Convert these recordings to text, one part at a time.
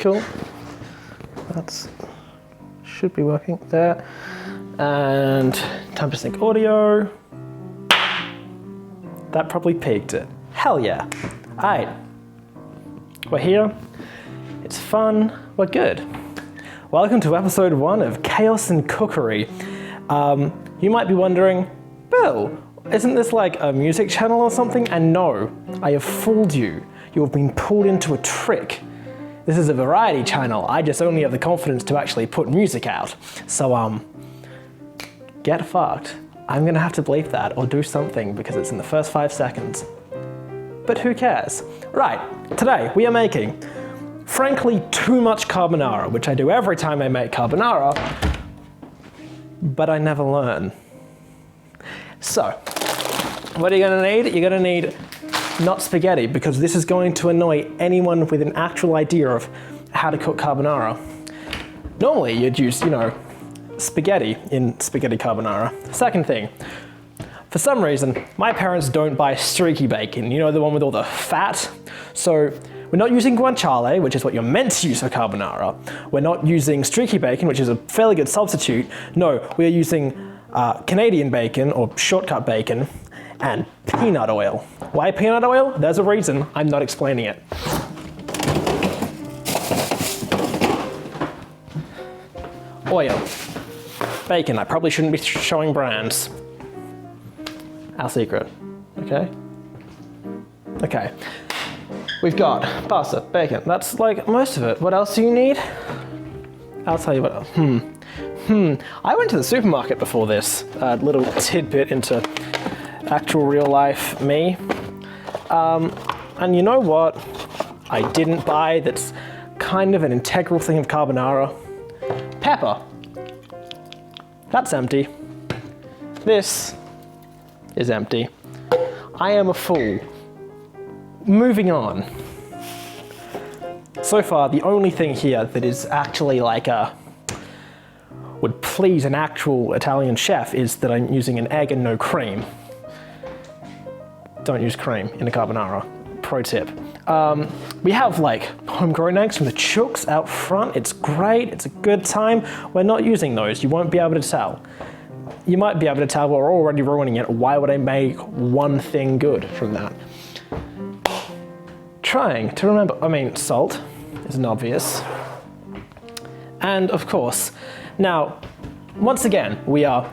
Cool. That's should be working there. And time to sync audio. That probably peaked it. Hell yeah. Alright. We're here. It's fun. We're good. Welcome to episode 1 of Chaos and Cookery. You might be wondering, Bill, isn't this like a music channel or something? And no, I have fooled you. You have been pulled into a trick. This is a variety channel. I just only have the confidence to actually put music out. So, get fucked. I'm gonna have to bleep that or do something because it's in the first 5 seconds. But who cares? Right, today we are making, frankly, too much carbonara, which I do every time I make carbonara, but I never learn. So, what are you gonna need? You're gonna need not spaghetti, because this is going to annoy anyone with an actual idea of how to cook carbonara. Normally you'd use, spaghetti in spaghetti carbonara. Second thing, for some reason, my parents don't buy streaky bacon, the one with all the fat. So we're not using guanciale, which is what you're meant to use for carbonara. We're not using streaky bacon, which is a fairly good substitute. No, we're using Canadian bacon or shortcut bacon and peanut oil. Why peanut oil? There's a reason, I'm not explaining it. Oil. Bacon, I probably shouldn't be showing brands. Our secret, okay? Okay, we've got pasta, bacon, that's like most of it. What else do you need? I'll tell you what else. I went to the supermarket before this, little tidbit into actual real life me. And you know what I didn't buy that's kind of an integral thing of carbonara? Pepper. That's empty. This is empty. I am a fool. Moving on. So far, the only thing here that is actually like would please an actual Italian chef is that I'm using an egg and no cream. Don't use cream in a carbonara. Pro tip. We have like homegrown eggs from the chooks out front. It's great, it's a good time. We're not using those, you won't be able to tell. You might be able to tell, but we're already ruining it. Why would I make one thing good from that? Trying to remember, salt is an obvious. And of course, now, once again, we are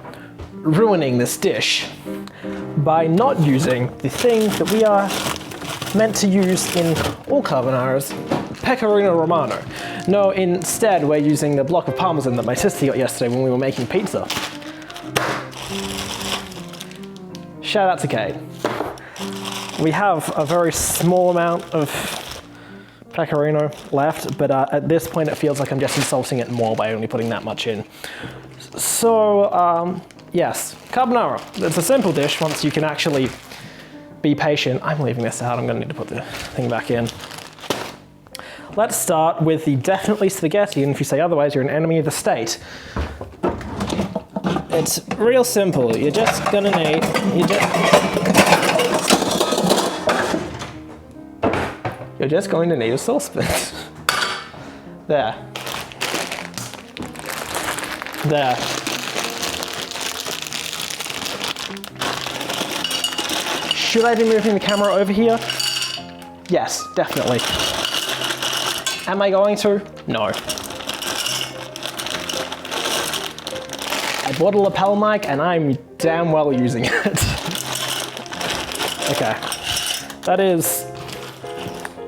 ruining this dish by not using the thing that we are meant to use in all carbonaras, pecorino romano. No, instead we're using the block of parmesan that my sister got yesterday when we were making pizza. Shout out to Kate. We have a very small amount of pecorino left, but at this point it feels like I'm just insulting it more by only putting that much in. So, yes, carbonara. It's a simple dish once you can actually be patient. I'm leaving this out, I'm gonna need to put the thing back in. Let's start with the definitely spaghetti, and if you say otherwise, you're an enemy of the state. It's real simple. You're just gonna need, you're just going to need a saucepan. There. There. Should I be moving the camera over here? Yes, definitely. Am I going to? No. I bought a lapel mic and I'm damn well using it. Okay. That is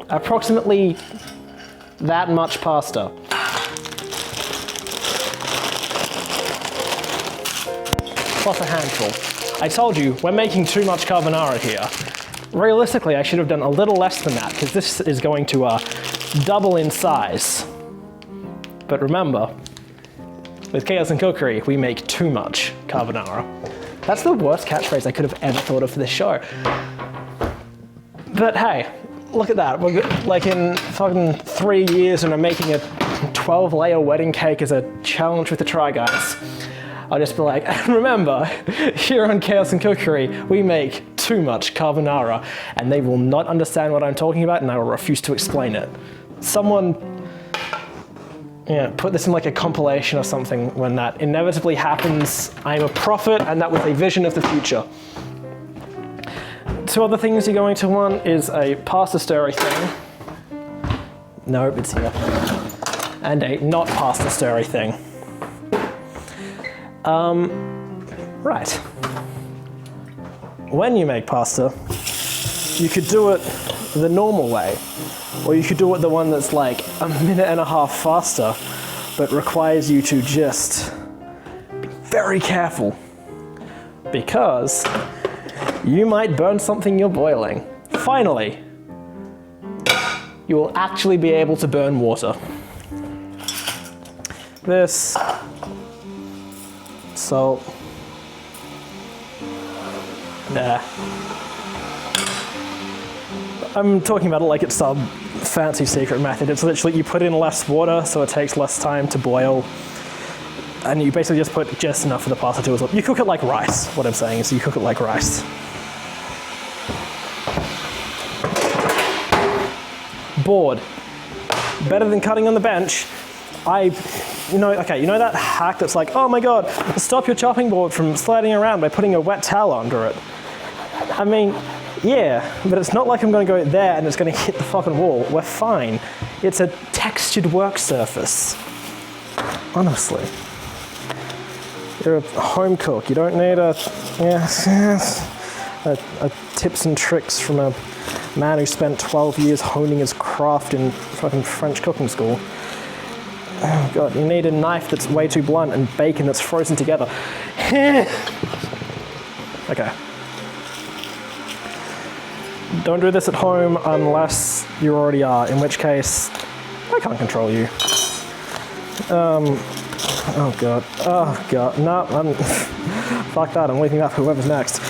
approximately that much pasta. Plus a handful. I told you, we're making too much carbonara here. Realistically, I should have done a little less than that, because this is going to double in size. But remember, with Chaos and Cookery, we make too much carbonara. That's the worst catchphrase I could have ever thought of for this show. But hey, look at that. We're like in fucking 3 years and I'm making a 12-layer wedding cake as a challenge with the Try Guys. I'll just be like, and remember, here on Chaos and Cookery, we make too much carbonara, and they will not understand what I'm talking about, and I will refuse to explain it. Someone put this in like a compilation or something when that inevitably happens. I'm a prophet, and that was a vision of the future. Two other things you're going to want is a pasta stirrer thing. Nope, it's here. And a not pasta stirrer thing. Right. When you make pasta, you could do it the normal way, or you could do it the one that's like a minute and a half faster, but requires you to just be very careful, because you might burn something you're boiling. Finally, you will actually be able to burn water. This, salt, I'm talking about it like it's some fancy secret method. It's literally you put in less water so it takes less time to boil, and you basically just put just enough for the pasta to absorb. You cook it like rice. What I'm saying is you cook it like rice. Board. Better than cutting on the bench. You know that hack that's like, oh my god, stop your chopping board from sliding around by putting a wet towel under it. I mean, yeah, but it's not like I'm going to go there and it's going to hit the fucking wall. We're fine. It's a textured work surface. Honestly. You're a home cook. You don't need a tips and tricks from a man who spent 12 years honing his craft in fucking French cooking school. Oh god, you need a knife that's way too blunt and bacon that's frozen together. Okay. Don't do this at home unless you already are, in which case, I can't control you. Oh god, no, fuck that, I'm leaving that for whoever's next.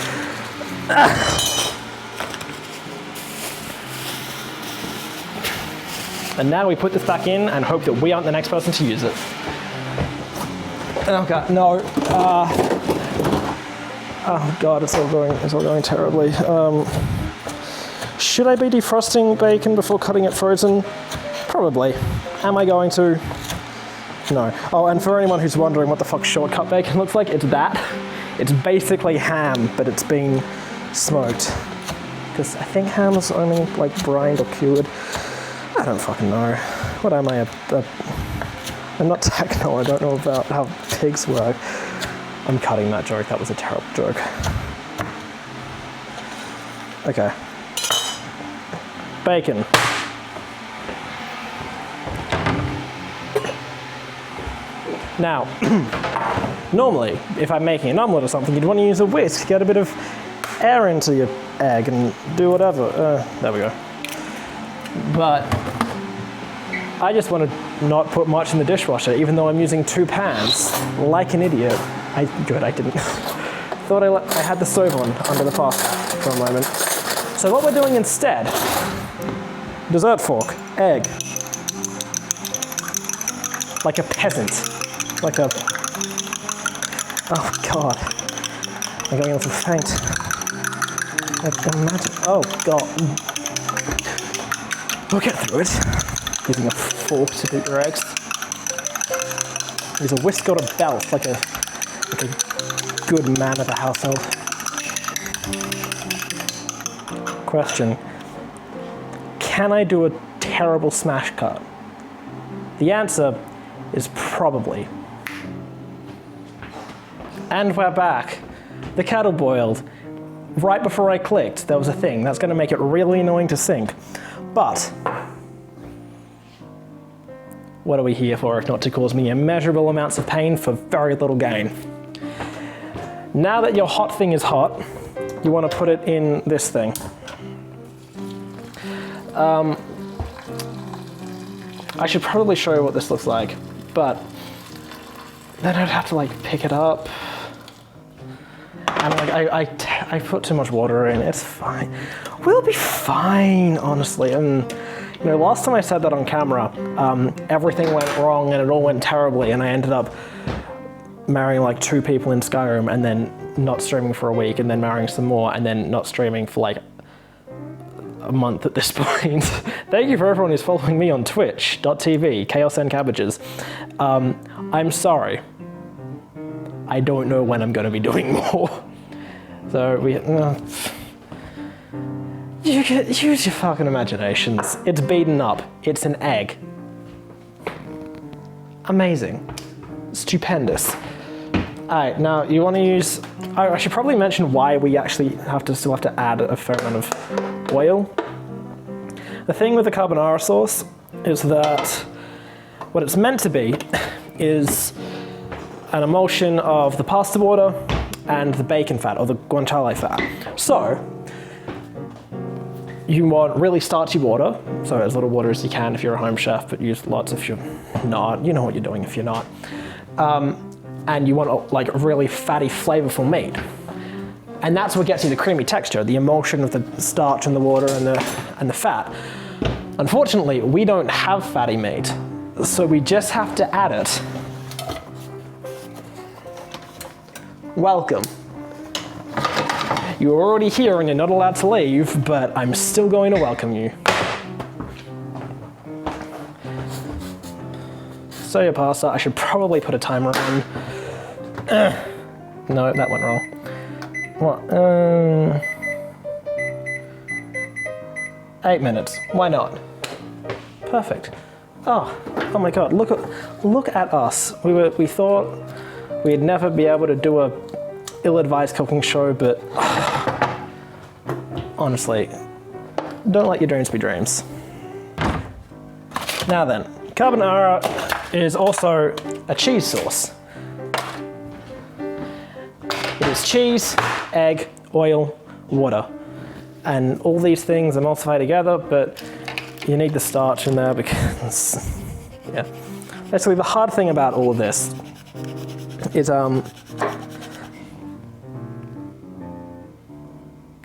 And now we put this back in and hope that we aren't the next person to use it. Oh god, no. Oh god, it's all going terribly. Should I be defrosting bacon before cutting it frozen? Probably. Am I going to? No. Oh, and for anyone who's wondering what the fuck shortcut bacon looks like, it's that. It's basically ham, but it's been smoked. Because I think ham is only like brined or cured. I don't fucking know. What am I? I'm not techno, I don't know about how pigs work. I'm cutting that joke, that was a terrible joke. Okay. Bacon. Now, normally, if I'm making an omelette or something, you'd want to use a whisk, get a bit of air into your egg and do whatever. There we go. But I just want to not put much in the dishwasher, even though I'm using 2 pans, like an idiot. Good, I didn't. Thought I had the stove on under the pasta for a moment. So what we're doing instead, dessert fork, egg, like a peasant, like a, oh god, I'm going a little faint. Imagine, oh god, we'll get through it. Using a fork to beat your eggs. Use a whisk or a belt, like a good man of the household. Question. Can I do a terrible smash cut? The answer is probably. And we're back. The kettle boiled. Right before I clicked, there was a thing. That's going to make it really annoying to sync. But what are we here for if not to cause me immeasurable amounts of pain for very little gain? Now that your hot thing is hot, you want to put it in this thing. I should probably show you what this looks like, but then I'd have to like pick it up. And like I put too much water in. It's fine. We'll be fine, honestly. And you know, last time I said that on camera, everything went wrong and it all went terribly, and I ended up marrying like 2 people in Skyrim and then not streaming for a week, and then marrying some more, and then not streaming for like a month at this point. Thank you for everyone who's following me on twitch.tv, Chaos and Cabbages. I'm sorry. I don't know when I'm going to be doing more. So use your fucking imaginations. It's beaten up. It's an egg. Amazing. Stupendous. Alright, now you want to use... I should probably mention why we actually still have to add a fair amount of oil. The thing with the carbonara sauce is that what it's meant to be is an emulsion of the pasta water and the bacon fat, or the guanciale fat. So, you want really starchy water, so as little water as you can if you're a home chef, but use lots if you're not. You know what you're doing if you're not. And you want like really fatty, flavorful meat. And that's what gets you the creamy texture, the emulsion of the starch and the water and the fat. Unfortunately, we don't have fatty meat, so we just have to add it. Welcome. You're already here and you're not allowed to leave, but I'm still going to welcome you. Soya pasta, I should probably put a timer on. No, that went wrong. What? 8 minutes. Why not? Perfect. Oh my God! Look at us. We thought we'd never be able to do a ill-advised cooking show, but honestly, don't let your dreams be dreams. Now then, carbonara is also a cheese sauce. It is cheese, egg, oil, water. And all these things emulsify together, but you need the starch in there because, yeah. Basically, the hard thing about all of this is,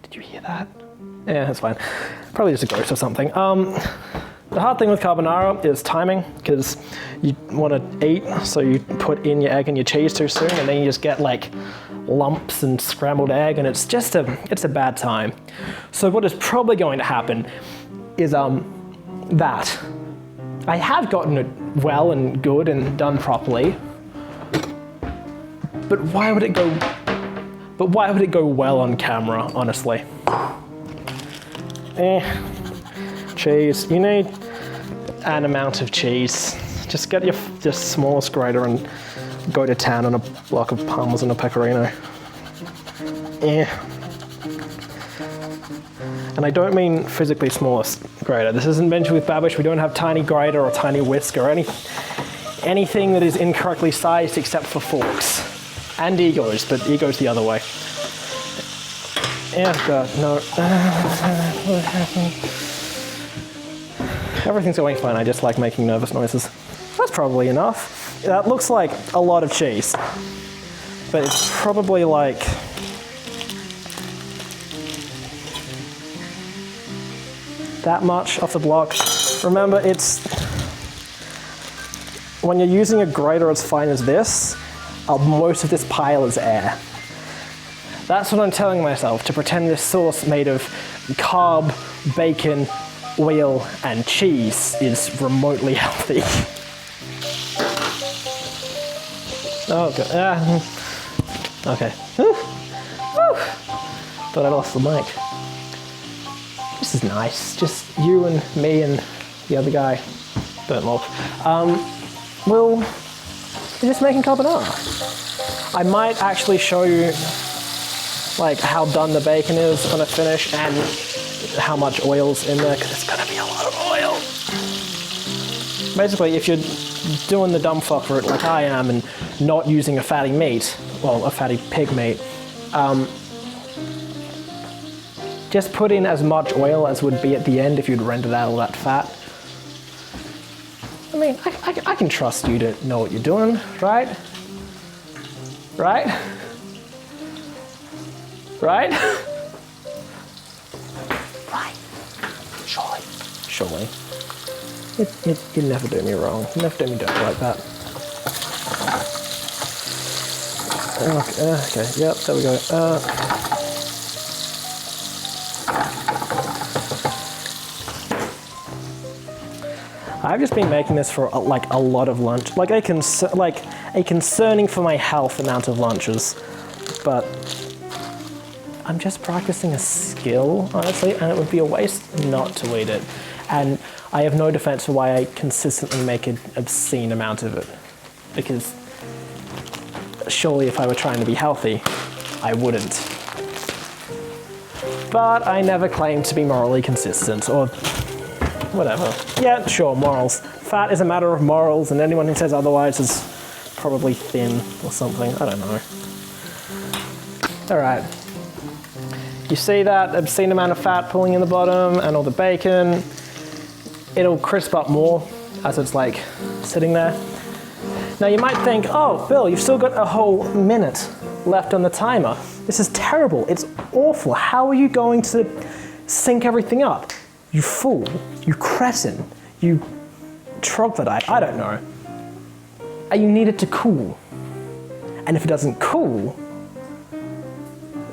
did you hear that? Yeah, that's fine. Probably just a ghost or something. The hard thing with carbonara is timing, because you want to eat, so you put in your egg and your cheese too soon, and then you just get like lumps and scrambled egg, and it's a bad time. So what is probably going to happen is that I have gotten it well and good and done properly, but why would it go well on camera, honestly? Cheese, you need an amount of cheese. Just get your smallest grater and go to town on a block of Parmesan or Pecorino. And I don't mean physically smallest grater. This isn't Venture with Babish. We don't have tiny grater or tiny whisk or anything that is incorrectly sized except for forks. And egos, but egos the other way. Yeah, God, no. What happened? Everything's going fine, I just like making nervous noises. That's probably enough. That looks like a lot of cheese, but it's probably like that much off the block. Remember, when you're using a grater as fine as this, most of this pile is air. That's what I'm telling myself, to pretend this sauce made of carb, bacon, oil, and cheese is remotely healthy. Oh, God. Okay. Whew. Whew. Thought I lost the mic. This is nice. Just you and me and the other guy. Don't look. We're just making carbonara. I might actually show you like how done the bacon is when I finish and how much oil's in there, because it's gonna be a lot of oil. Basically, if you're doing the dumb fuck route like I am and not using a fatty meat, well, a fatty pig meat, just put in as much oil as would be at the end if you'd rendered out all that fat. I mean, I can trust you to know what you're doing, right? Right? Right? Right. Surely. Surely. You never do me wrong. You never do me dirty like that. Okay, yep, there we go. I've just been making this for like a lot of lunch, like a concerning for my health amount of lunches, but I'm just practicing a skill, honestly, and it would be a waste not to eat it. And I have no defense for why I consistently make an obscene amount of it, because surely if I were trying to be healthy, I wouldn't. But I never claimed to be morally consistent, or whatever. Yeah, sure, morals. Fat is a matter of morals, and anyone who says otherwise is probably thin or something. I don't know. All right. You see that obscene amount of fat pulling in the bottom and all the bacon? It'll crisp up more as it's like sitting there. Now you might think, oh, Bill, you've still got a whole minute left on the timer. This is terrible. It's awful. How are you going to sync everything up? You fool. You cretin. You troglodyte. I don't know. You need it to cool. And if it doesn't cool,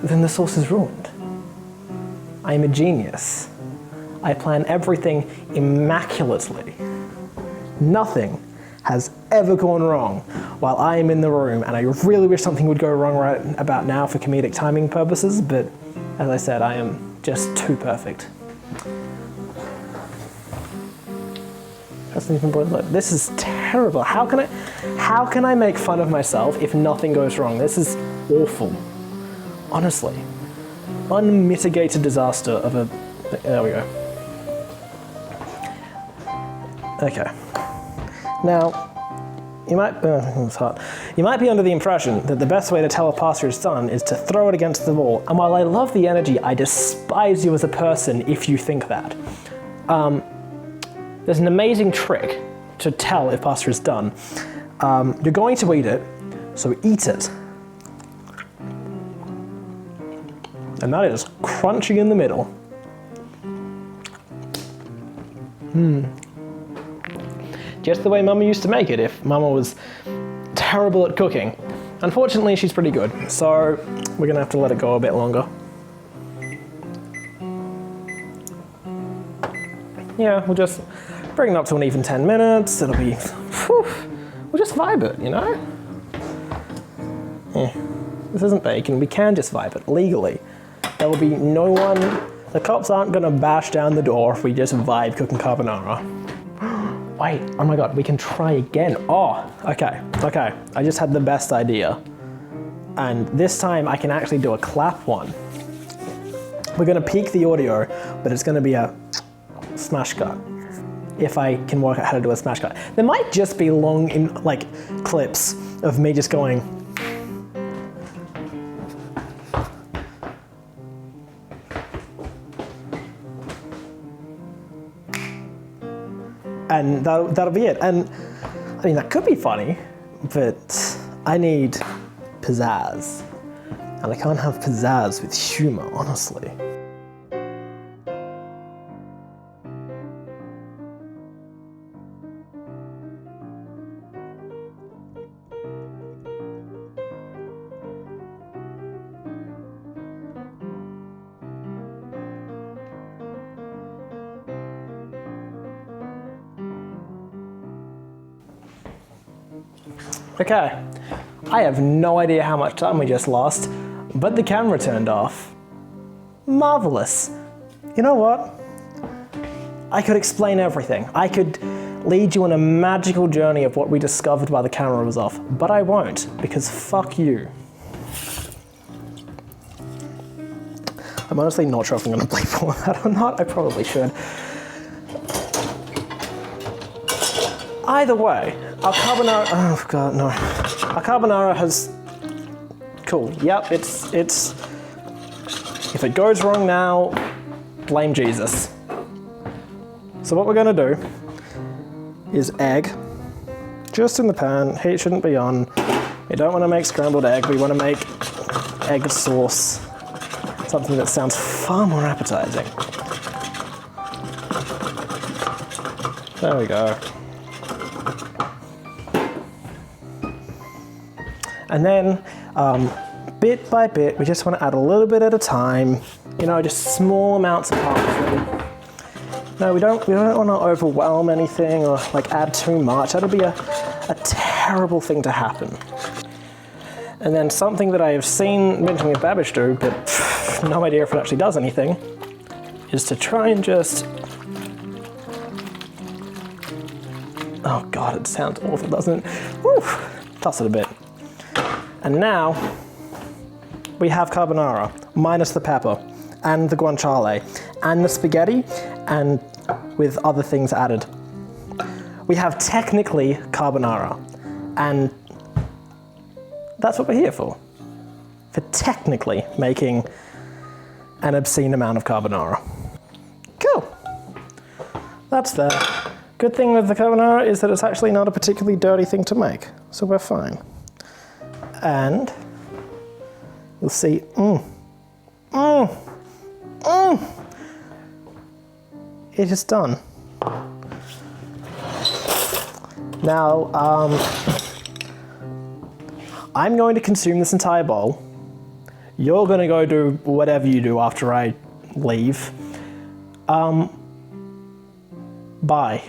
then the sauce is ruined. I am a genius. I plan everything immaculately. Nothing has ever gone wrong while I am in the room, and I really wish something would go wrong right about now for comedic timing purposes, but as I said, I am just too perfect. Hasn't even boiled up. This is terrible. How can I make fun of myself if nothing goes wrong? This is awful. Honestly. Unmitigated disaster of a... There we go. Okay. Now, it's hot. You might be under the impression that the best way to tell a pasta is done is to throw it against the wall. And while I love the energy, I despise you as a person if you think that. There's an amazing trick to tell if pasta is done. You're going to eat it, so eat it. And that is crunchy in the middle. Just the way Mama used to make it if Mama was terrible at cooking. Unfortunately, she's pretty good, so we're gonna have to let it go a bit longer. Yeah, we'll just bring it up to an even 10 minutes. It'll be, we'll just vibe it, you know? This isn't bacon, we can just vibe it legally. There will be no one, the cops aren't gonna bash down the door if we just vibe cooking carbonara. Wait, oh my God, we can try again. Oh, okay. I just had the best idea. And this time I can actually do a clap one. We're gonna peak the audio, but it's gonna be a smash cut. If I can work out how to do a smash cut. There might just be long clips of me just going. And that'll be it. And I mean, that could be funny, but I need pizzazz. And I can't have pizzazz with humor, honestly. Okay, I have no idea how much time we just lost, but the camera turned off. Marvelous. You know what? I could explain everything. I could lead you on a magical journey of what we discovered while the camera was off, but I won't, because fuck you. I'm honestly not sure if I'm gonna play for that or not. I probably should. Either way, our carbonara, oh God, no. Our carbonara has, cool, yep, it's, if it goes wrong now, blame Jesus. So what we're gonna do is egg, just in the pan, heat shouldn't be on. We don't wanna make scrambled egg, we wanna make egg sauce, something that sounds far more appetizing. There we go. And then, bit by bit, we just want to add a little bit at a time, you know, just small amounts of parsley. No, we don't want to overwhelm anything or like add too much. That'll be a terrible thing to happen. And then something that I have seen Benjamin Babbage do, but no idea if it actually does anything, is to try and just... Oh God, it sounds awful, doesn't it? Woo! Toss it a bit. And now we have carbonara, minus the pepper, and the guanciale, and the spaghetti, and with other things added. We have technically carbonara, and that's what we're here for technically making an obscene amount of carbonara. Cool. That's that. Good thing with the carbonara is that it's actually not a particularly dirty thing to make, so we're fine. And you'll see, it is done. Now, I'm going to consume this entire bowl. You're going to go do whatever you do after I leave. Bye.